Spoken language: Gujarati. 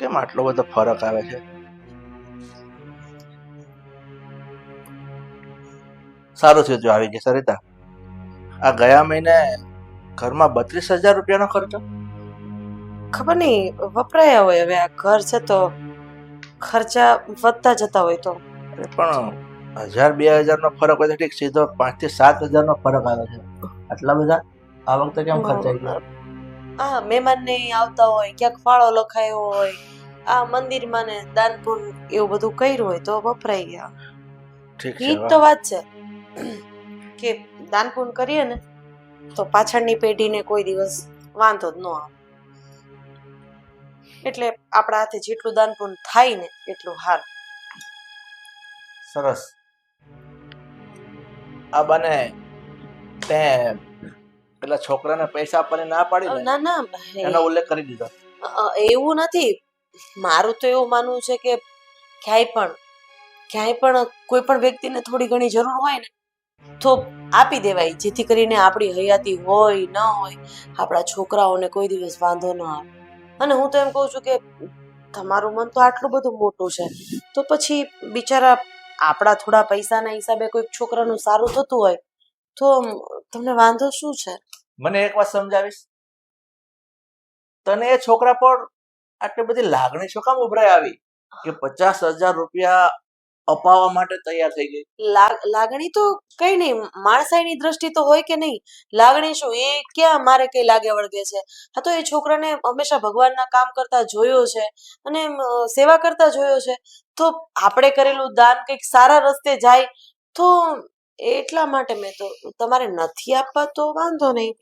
કેમ આટલો બધો ફરક આવે છે? સારું થયું તું આવી ગઈ સરિતા. આ ગયા મહિને ઘરમાં 32,000 રૂપિયાનો ખર્ચો. ખબર નહીં વપરાયા હોય. હવે આ ઘર છે તો ખર્ચા વધતા જતા હોય તો અરે પણ 1,000-2,000 નો ફરક હોય તો ઠીક, સીધો 5,000-7,000 નો ફરક આવે છે. આટલા બધા આ વખતે કેમ ખર્ચાઈ ગયા? આ મહેમાન ને આવતા હોય, ક્યાંક ફાળો લખાયો હોય, આ મંદિરમાં ને દાન પુણ્ય એવું બધું કર્યું હોય તો વપરાઈ ગયા. ઠીક ઈ જ તો વાત છે કે દાન પુણ્ય કરીએ ને તો પાછળની પેઢીને કોઈ દિવસ વાંધો જ ન આવે. એટલે આપણા હાથે જેટલું દાન પુણ્ય થાય ને એટલું હાર. સરસ. આ બને તે પેલા છોકરાને પૈસા આપવાની ના પાડી ને, ના ના એનો ઉલ્લેખ કરી દીધો. એવું નથી. મારું તો એવું માનવું છે કે ક્યાંય પણ કોઈ પણ વ્યક્તિને થોડી ઘણી જરૂર હોય ને તો આપી દેવાય, જેથી કરીને આપણી હયાતી હોય ન હોય આપણા છોકરાઓને કોઈ દિવસ વાંધો ન આવે. અને હું તો એમ કહું છું કે તમારું મન તો આટલું બધું મોટું છે તો પછી બિચારા આપણા થોડા પૈસાના હિસાબે કોઈ છોકરાનું સારું થતું હોય તો તમને વાંધો શું છે? મને એક વાત સમજાવીશ? તને એ છોકરા પર આટલી બધી લાગણી શું કામ ઉભરાઈ આવી કે 50,000 રૂપિયા અપાવવા માટે તૈયાર થઈ ગઈ? લાગણી તો કઈ નહીં, માણસાઈની દ્રષ્ટિ તો હોય કે નહીં. લાગણી શું, એ ક્યાં મારે કઈ લાગે વળગે છે? હા તો એ છોકરાને હંમેશા ભગવાનના કામ કરતા જોયો છે અને સેવા કરતા જોયો છે, તો આપણે કરેલું દાન કંઈક સારા રસ્તે જાય તો એટલા માટે મેં તો, તમારે નથી આપવા તો વાંધો નહીં.